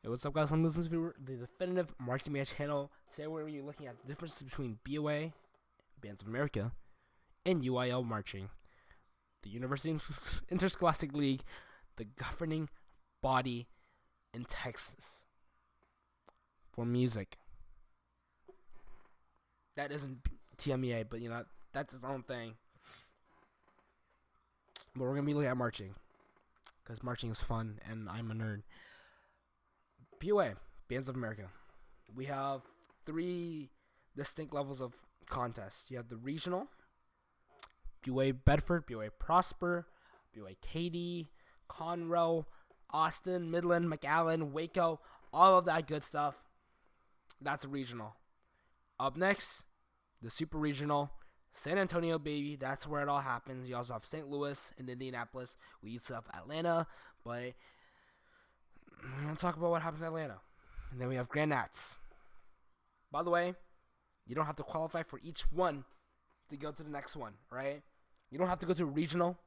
Hey, what's up, guys? I'm listening to the Definitive Marching Band channel. Today, we're going to be looking at the difference between BOA, Bands of America, and UIL marching. The University Interscholastic League, the governing body in Texas for music. That isn't TMEA, but that's its own thing. But we're going to be looking at marching because marching is fun, and I'm a nerd. BOA, Bands of America. We have three distinct levels of contests. You have the regional, BOA Bedford, BOA Prosper, BOA Katy, Conroe, Austin, Midland, McAllen, Waco, all of that good stuff. That's regional. Up next, the super regional, San Antonio, baby. That's where it all happens. You also have St. Louis and Indianapolis. We used to have Atlanta, but we're going to talk about what happens in Atlanta. And then we have Grand Nats. By the way, you don't have to qualify for each one to go to the next one, right? You don't have to go to regional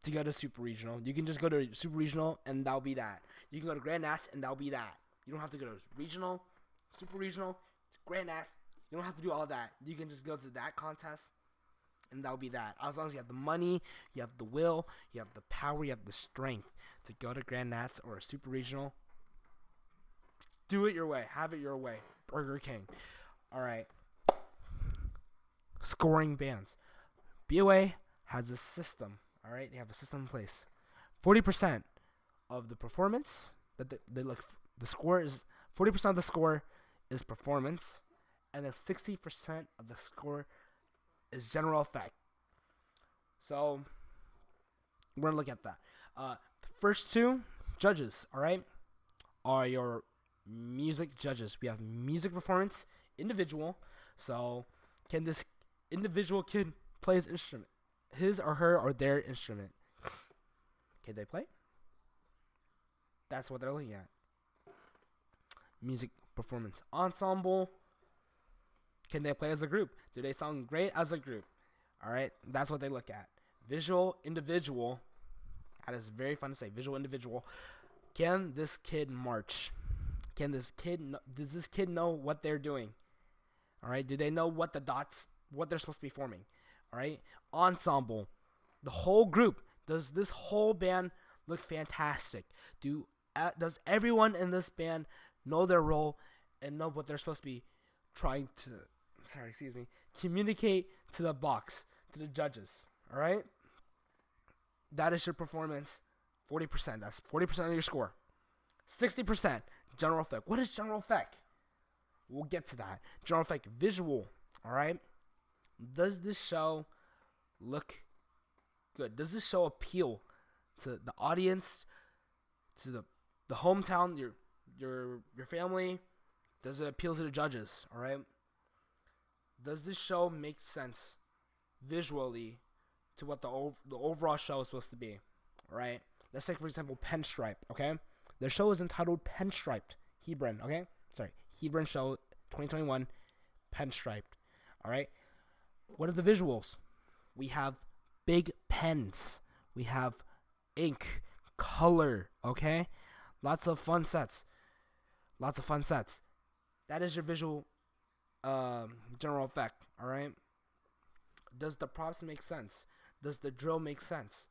to go to super regional. You can just go to super regional and that'll be that. You can go to Grand Nats and that'll be that. You don't have to go to regional, super regional, Grand Nats. You don't have to do all of that. You can just go to that contest and that'll be that. As long as you have the money, you have the will, you have the power, you have the strength to go to Grand Nats or a super regional. Do it your way. Have it your way. Burger King. All right. Scoring bands. BOA has a system. All right. They have a system in place. 40% of the performance that they look. The score is 40% of the score is performance, and then 60% of the score is general effect. So we're gonna look at that. The first two judges, all right, are your music judges. We have music performance, individual. So can this individual kid play his instrument, his or her or their instrument? Can they play? That's what they're looking at. Music performance ensemble. Can they play as a group? Do they sound great as a group? All right, that's what they look at. Visual individual. That is very fun to say. Visual individual. Can this kid march? Does this kid know what they're doing? All right. Do they know what they're supposed to be forming? All right. Ensemble. The whole group. Does this whole band look fantastic? Does everyone in this band know their role and know what they're supposed to be trying to communicate to the box, to the judges? All right. That is your performance. 40%. That's 40% of your score. 60% general effect. What is general effect? We'll get to that. General effect, visual. All right. Does this show look good? Does this show appeal to the audience, to the hometown, your family? Does it appeal to the judges? All right. Does this show make sense visually to what the overall show is supposed to be? All right. Let's take, for example, Pinstripe, okay? The show is entitled Pinstriped. Hebron, okay? Sorry, Hebron Show 2021, Pinstriped, all right? What are the visuals? We have big pens. We have ink, color, okay? Lots of fun sets. That is your visual general effect, all right? Does the props make sense? Does the drill make sense?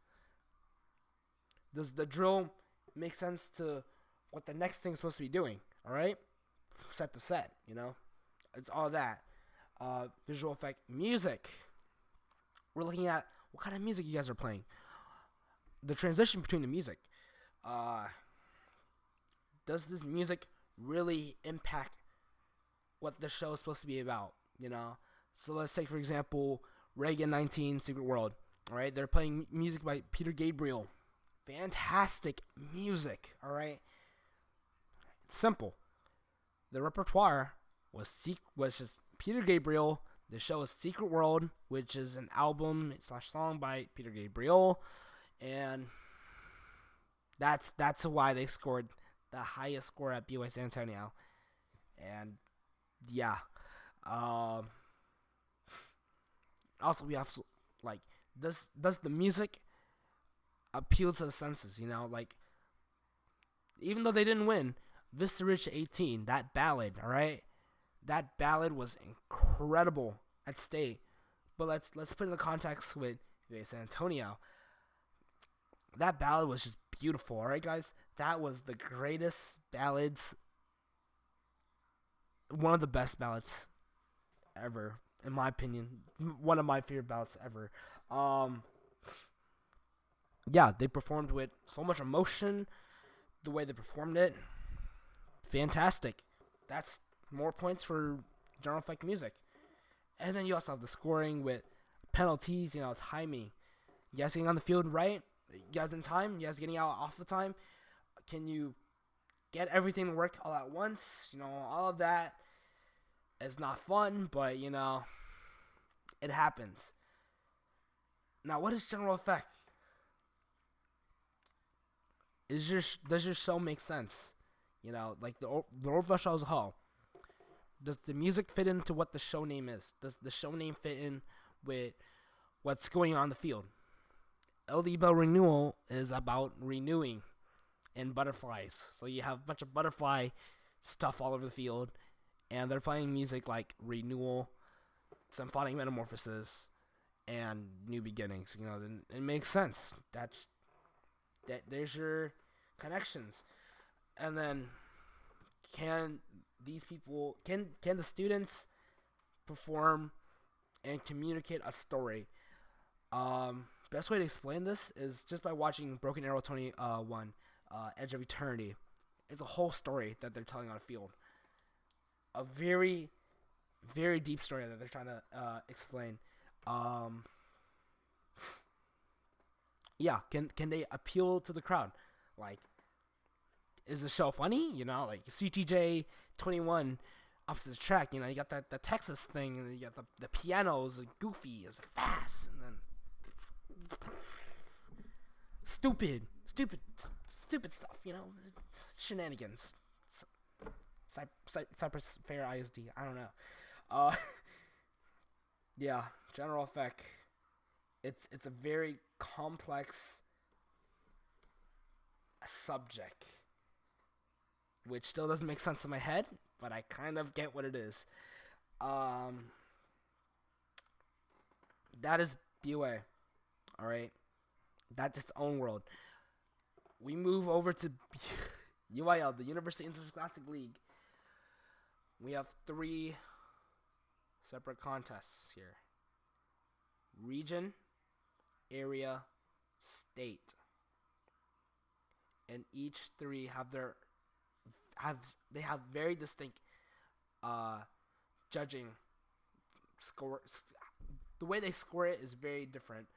Does the drill make sense to what the next thing's supposed to be doing? All right, set the set. It's all that. Visual effect, music. We're looking at what kind of music you guys are playing. The transition between the music. Does this music really impact what the show is supposed to be about? So let's take, for example, Reagan 19 Secret World. All right, they're playing music by Peter Gabriel. Fantastic music, all right? It's simple. The repertoire was just Peter Gabriel. The show is Secret World, which is an album / song by Peter Gabriel, and that's why they scored the highest score at BOA San Antonio. And yeah, also we have does the music appeal to the senses? Even though they didn't win, Vista Ridge 18, that ballad, all right? That ballad was incredible at state. But let's put it in the context with San Antonio. That ballad was just beautiful, all right, guys? That was the greatest ballads, one of the best ballads ever, in my opinion. One of my favorite ballads ever. Um, yeah, they performed with so much emotion. The way they performed it, fantastic. That's more points for general effect music. And then you also have the scoring with penalties, timing. You guys getting on the field right? You guys in time? You guys getting out off the time? Can you get everything to work all at once? All of that is not fun, but, it happens. Now, what is general effect? Does your show make sense? Like the overall show as a whole. Does the music fit into what the show name is? Does the show name fit in with what's going on the field? LD Bell Renewal is about renewing and butterflies. So you have a bunch of butterfly stuff all over the field, and they're playing music like Renewal, Symphonic Metamorphosis, and New Beginnings. Then it makes sense. There's your connections. And then can the students perform and communicate a story? Best way to explain this is just by watching Broken Arrow 21, Edge of Eternity. It's a whole story that they're telling on a field. A very, very deep story that they're trying to explain. Yeah, can they appeal to the crowd? Like, is the show funny? Like CTJ 21 opposite track. You got the Texas thing, and you got the pianos, goofy, is fast, and then stupid stuff. Shenanigans. Cypress Fair ISD. I don't know. Yeah, general effect. It's a very complex subject, which still doesn't make sense in my head, but I kind of get what it is. That is BOA, all right? That's its own world. We move over to UIL, the University Interscholastic League. We have 3 separate contests here: region, area, state. And each 3 have very distinct judging score. The way they score it is very different.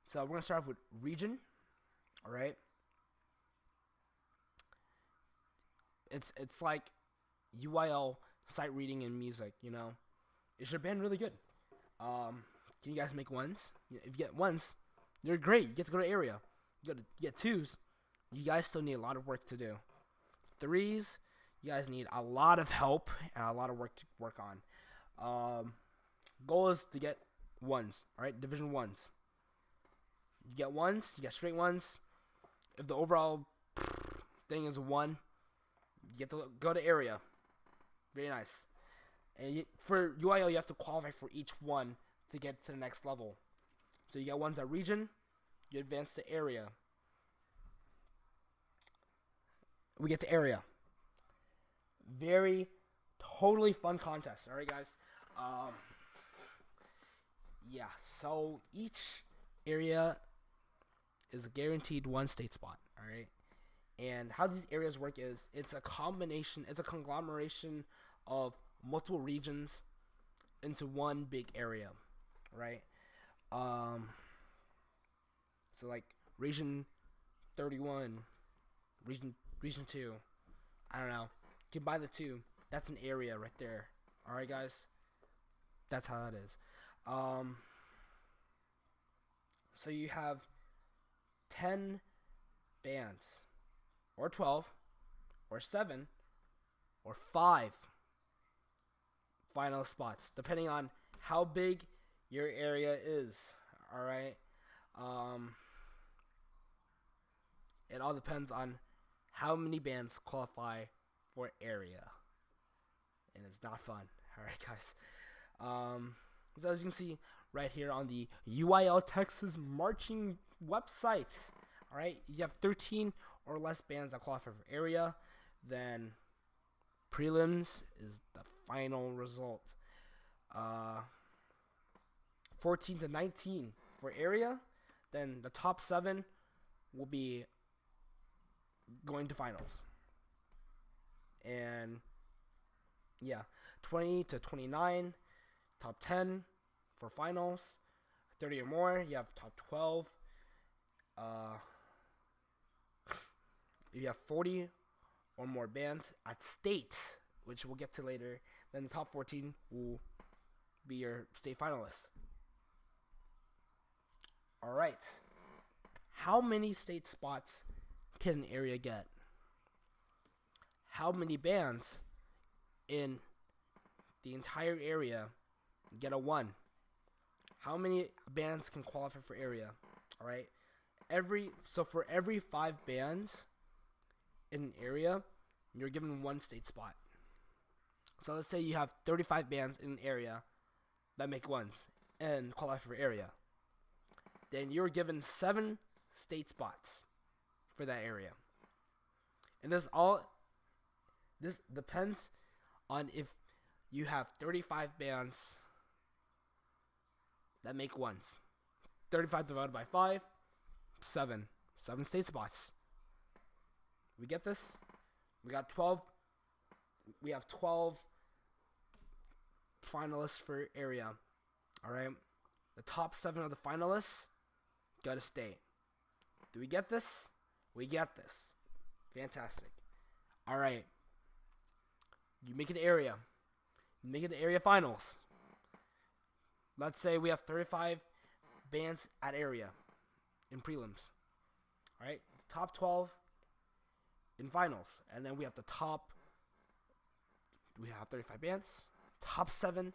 So we're gonna start off with region. All right. It's like UIL sight reading and music. Is your band really good? Can you guys make 1s? If you get 1s, you're great. You get to go to area. You get 2s. You guys still need a lot of work to do. 3s, you guys need a lot of help and a lot of work to work on. Goal is to get 1s, all right? Division 1s. You get 1s, you get straight 1s. If the overall thing is 1, you get to go to area. Very nice. And for UIL, you have to qualify for each one to get to the next level. So you get 1s at region, you advance to area. We get to area. Very, totally fun contest. All right, guys. Yeah. So each area is a guaranteed 1 state spot. All right. And how these areas work is it's a conglomeration of multiple regions into one big area, right? So like region 31, region 2, I don't know. Combine the 2, that's an area right there. All right, guys. That's how that is. So you have 10 bands, or 12, or 7, or 5 final spots, depending on how big your area is. All right. It all depends on how many bands qualify for area, and it's not fun. All right, guys. So as you can see right here on the UIL Texas marching website, all right, you have 13 or less bands that qualify for area. Then prelims is the final result. 14 to 19 for area. Then the top 7 will be going to finals. And yeah, 20 to 29, top 10 for finals. 30 or more, you have top 12. You have 40 or more bands at state, which we'll get to later. Then the top 14 will be your state finalists. All right. How many state spots can an area get? How many bands in the entire area get a 1? How many bands can qualify for area? All right. So for every 5 bands in an area, you're given 1 state spot. So let's say you have 35 bands in an area that make 1s and qualify for area. Then you're given 7 state spots for that area. And this depends on if you have 35 bands that make 1s. 35 divided by 5, 7. 7 state spots. We get this? We got 12. We have 12 finalists for area. All right. The top 7 of the finalists go to state. Do we get this? We get this. Fantastic. All right. You make it area. You make it the area finals. Let's say we have 35 bands at area in prelims. All right. Top 12 in finals. And then we have the top. We have 35 bands. Top 7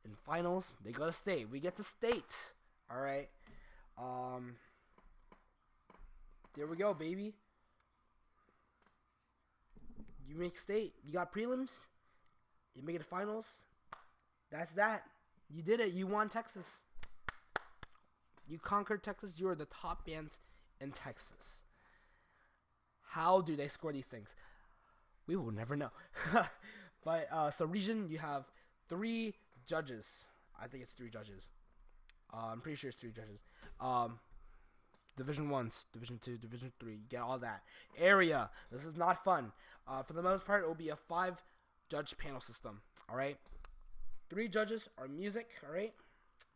in finals. They go to state. We get to state. All right. There we go, baby. You make state. You got prelims. You make it to finals. That's that. You did it. You won Texas. You conquered Texas. You are the top bands in Texas. How do they score these things? We will never know. But so region, you have 3 judges. I think it's 3 judges. I'm pretty sure it's 3 judges. Division 1, Division 2, Division 3. You get all that. Area. This is not fun. For the most part, it will be a 5-judge panel system. All right. 3 judges are music. All right.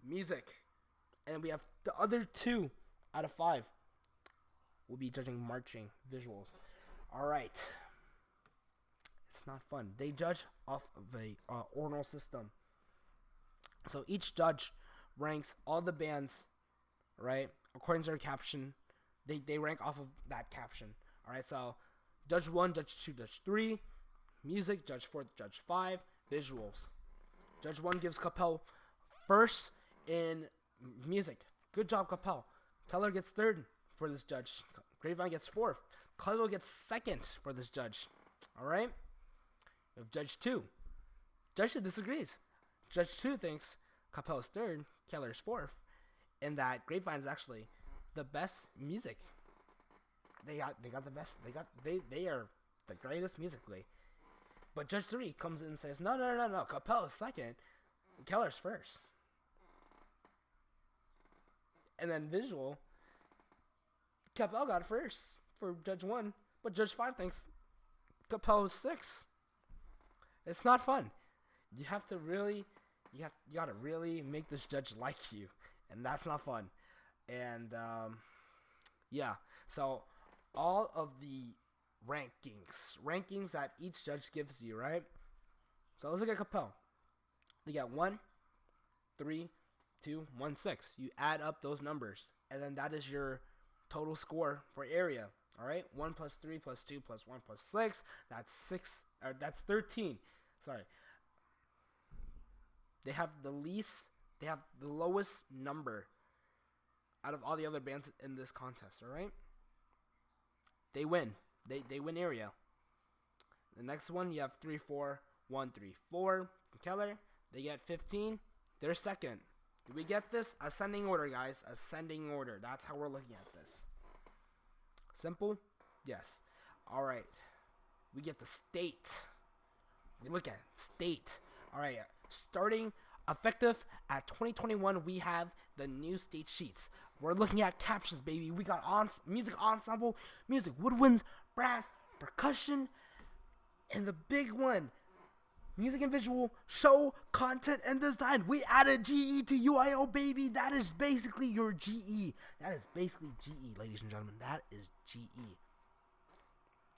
Music. And we have the other 2 out of 5 will be judging marching visuals. All right. It's not fun. They judge off of a ordinal system. So each judge ranks all the bands, right, according to their caption. They rank off of that caption. All right. So judge 1, judge 2, judge 3, music, judge 4, judge 5, visuals. Judge 1 gives Capel first in music. Good job, Capel. Keller gets 3rd for this judge. Grapevine gets 4th. Keller gets 2nd for this judge. All right. We have Judge 2. Judge 2 disagrees. Judge 2 thinks Capel is 3rd, Keller is 4th, and that Grapevine is actually the best music. They got the best. They are the greatest musically. But Judge 3 comes in and says, no. Capel is 2nd, Keller's 1st. And then visual, Capel got 1st for Judge 1, but Judge 5 thinks Capel is 6th. It's not fun. You have to really, you gotta really make this judge like you, and that's not fun. And yeah, so all of the rankings that each judge gives you, right? So let's look at Capel. They got 1, 3, 2, 1, 6. You add up those numbers, and then that is your total score for area. All right, 1 plus 3 plus 2 plus 1 plus 6. That's 6. Or that's 13. Sorry. They have the lowest number out of all the other bands in this contest. All right. They win. They win area. The next one, you have 3, 4, 1, 3, 4. Keller, they get 15. They're second. Do we get this? Ascending order, guys. Ascending order. That's how we're looking at this. Simple? Yes. All right. We get the state. We look at state. All right. Starting effective at 2021, we have the new state sheets. We're looking at captions, baby. We got music ensemble, music woodwinds, brass, percussion, and the big one, music and visual, show, content, and design. We added GE to UIL, baby. That is basically your GE. That is basically GE, ladies and gentlemen. That is GE.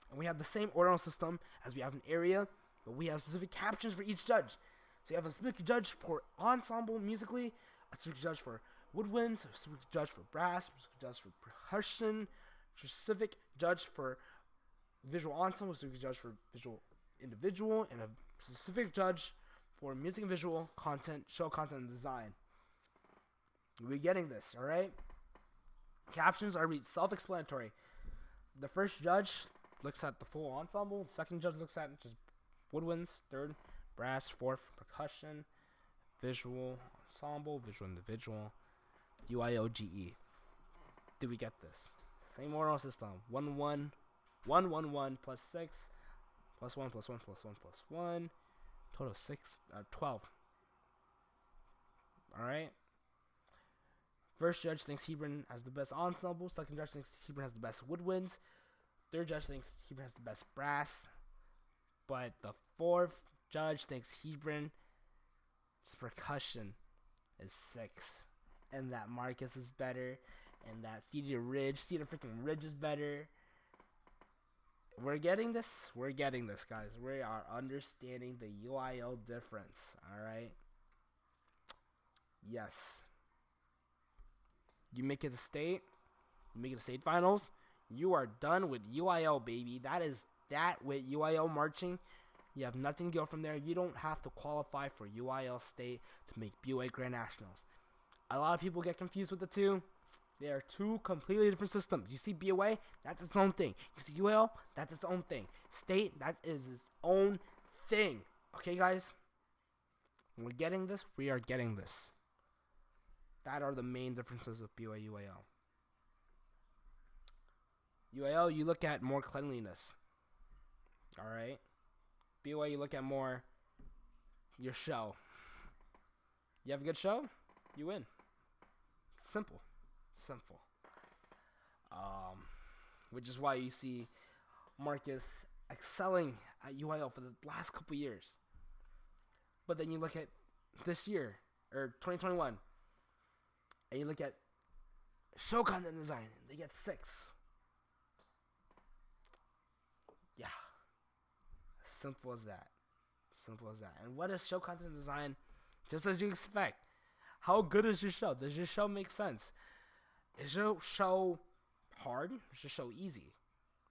And we have the same ordinal system as we have an area, but we have specific captions for each judge. So you have a specific judge for ensemble musically, a specific judge for woodwinds, a specific judge for brass, a specific judge for percussion, a specific judge for visual ensemble, a specific judge for visual individual, and a specific judge for music and visual content, show content, and design. We're getting this, all right? Captions are self-explanatory. The first judge looks at the full ensemble. The second judge looks at just woodwinds. Third, brass. Fourth, percussion, visual ensemble, visual individual, UIL, GE. Did we get this? Same oral system. 1, 1, 1, 1, 1 plus 6 plus 1 plus 1 plus 1 plus 1. Total 12. Alright. First judge thinks Hebron has the best ensemble. Second judge thinks Hebron has the best woodwinds. Third judge thinks Hebron has the best brass. But the fourth judge thinks Hebron's percussion is 6. And that Marcus is better. And that Cedar freaking Ridge is better. We're getting this. We're getting this, guys. We are understanding the UIL difference. Alright? Yes. You make it a state. You make it a state finals. You are done with UIL, baby. That is that with UIL marching. You have nothing to go from there. You don't have to qualify for UIL state to make BOA Grand Nationals. A lot of people get confused with the two. They are two completely different systems. You see BOA, that's its own thing. You see UIL, that's its own thing. State, that is its own thing. Okay, guys? We're getting this. We are getting this. That are the main differences of BOA, UIL. UIL, you look at more cleanliness. Alright? BOA, you look at more your show. You have a good show, you win. Simple. Which is why you see Marcus excelling at UIL for the last couple years. But then you look at this year, or 2021, and you look at show content design, they get 6. Yeah. Simple as that. And what is show content design? Just as you expect. How good is your show? Does your show make sense? Is your show hard? Is your show easy?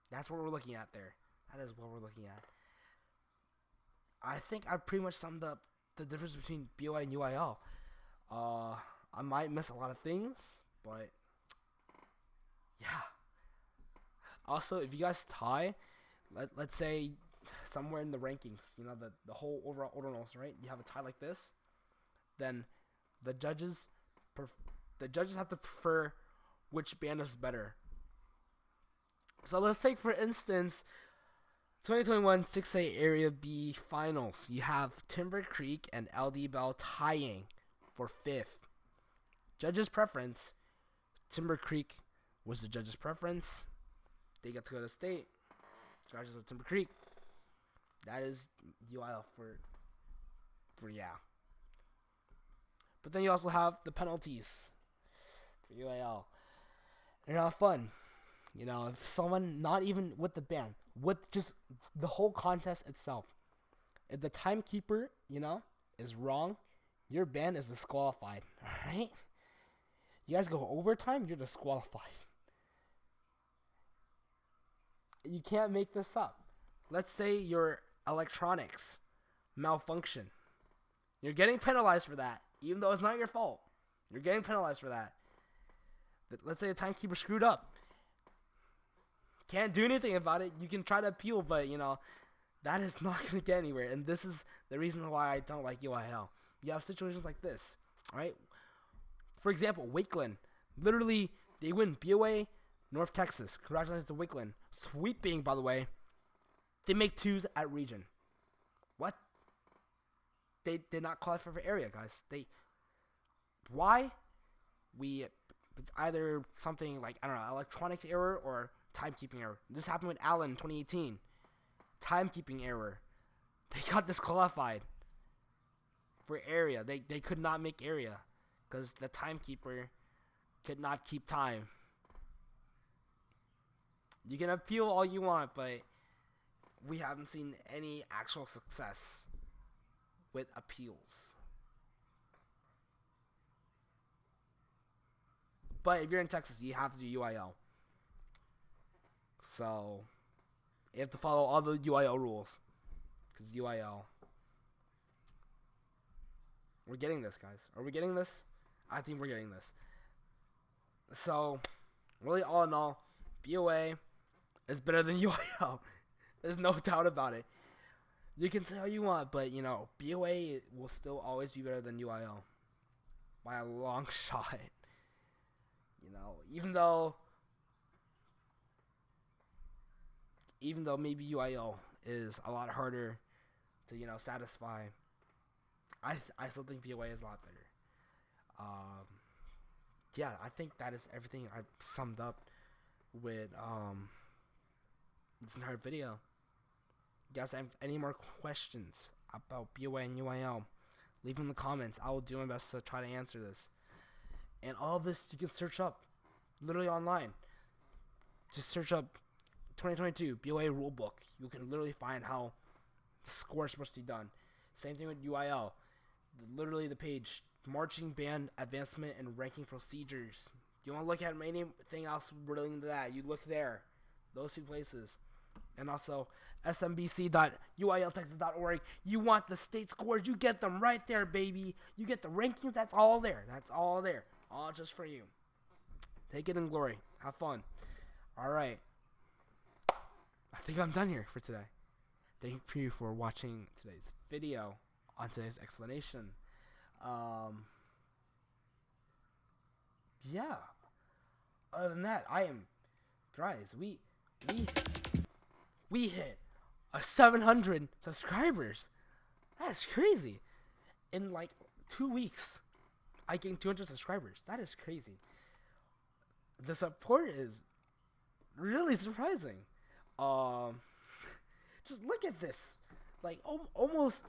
That's what we're looking at there. That is what we're looking at. I think I've pretty much summed up the difference between BOA and UIL. I might miss a lot of things, but yeah. Also, if you guys tie, let's say somewhere in the rankings, you know, the whole overall ordinals, right? You have a tie like this, then the judges have to prefer which band is better. So let's take, for instance, 2021 6A Area B Finals. You have Timber Creek and LD Bell tying for 5th. Judges' preference, Timber Creek was the judges' preference. They got to go to state. Judges of Timber Creek. That is UIL for yeah. But then you also have the penalties for UIL. They're not fun. You know, if someone, not even with the band, with just the whole contest itself, if the timekeeper, you know, is wrong, your band is disqualified. Alright? You guys go overtime, you're disqualified. You can't make this up. Let's say your electronics malfunction. You're getting penalized for that, even though it's not your fault. You're getting penalized for that. But let's say the timekeeper screwed up. Can't do anything about it. You can try to appeal, but, you know, That is not going to get anywhere. And this is the reason why I don't like UIL. You have situations like this, right? For example, Wakeland. Literally, they win BOA, North Texas. Congratulations to Wakeland. Sweeping, by the way. They make 2s at region. What? They did not qualify for area, guys. Why? It's either something like, I don't know, electronics error or timekeeping error. This happened with Allen in 2018. Timekeeping error. They got disqualified for area. They could not make area because the timekeeper could not keep time. You can appeal all you want, but we haven't seen any actual success with appeals. But if you're in Texas, you have to do UIL. So you have to follow all the UIL rules. Because UIL. We're getting this, guys. Are we getting this? I think we're getting this. So, really, all in all, BOA is better than UIL. There's no doubt about it. You can say how you want, but, BOA will still always be better than UIL. By a long shot. Even though maybe UIL is a lot harder to, satisfy, I still think BOA is a lot better. Yeah, I think that is everything I've summed up with this entire video. You guys have any more questions about BOA and UIL, leave them in the comments. I will do my best to try to answer this. And all this you can search up literally online. Just search up 2022 BOA rulebook. You can literally find how the score is supposed to be done. Same thing with UIL. Literally the page, marching band advancement and ranking procedures. You want to look at anything else relating to that, you look there. Those 2 places. And also smbc.uiltexas.org. You want the state scores, you get them right there, baby. You get the rankings, that's all there. That's all there. All just for you. Take it in glory. Have fun. Alright. I think I'm done here for today. Thank you for watching today's video on today's explanation. Yeah. Other than that, guys, we hit 700 subscribers. That's crazy. In like 2 weeks, I gained 200 subscribers. That is crazy. The support is really surprising. Just look at this. Like almost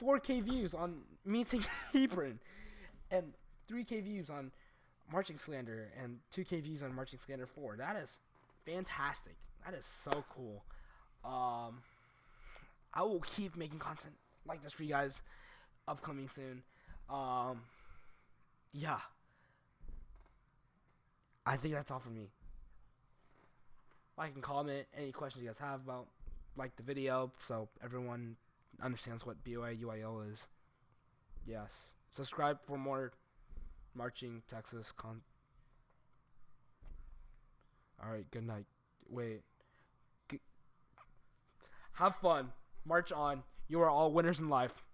4K views on me singing Hebron, and 3K views on Marching Slander, and 2K views on Marching Slander 4. That is fantastic. That is so cool. I will keep making content like this for you guys upcoming soon. Yeah. I think that's all for me. Like and comment any questions you guys have about the video so everyone understands what BOA UIL is. Yes. Subscribe for more Marching Texas Alright, good night. Wait. Have fun. March on. You are all winners in life.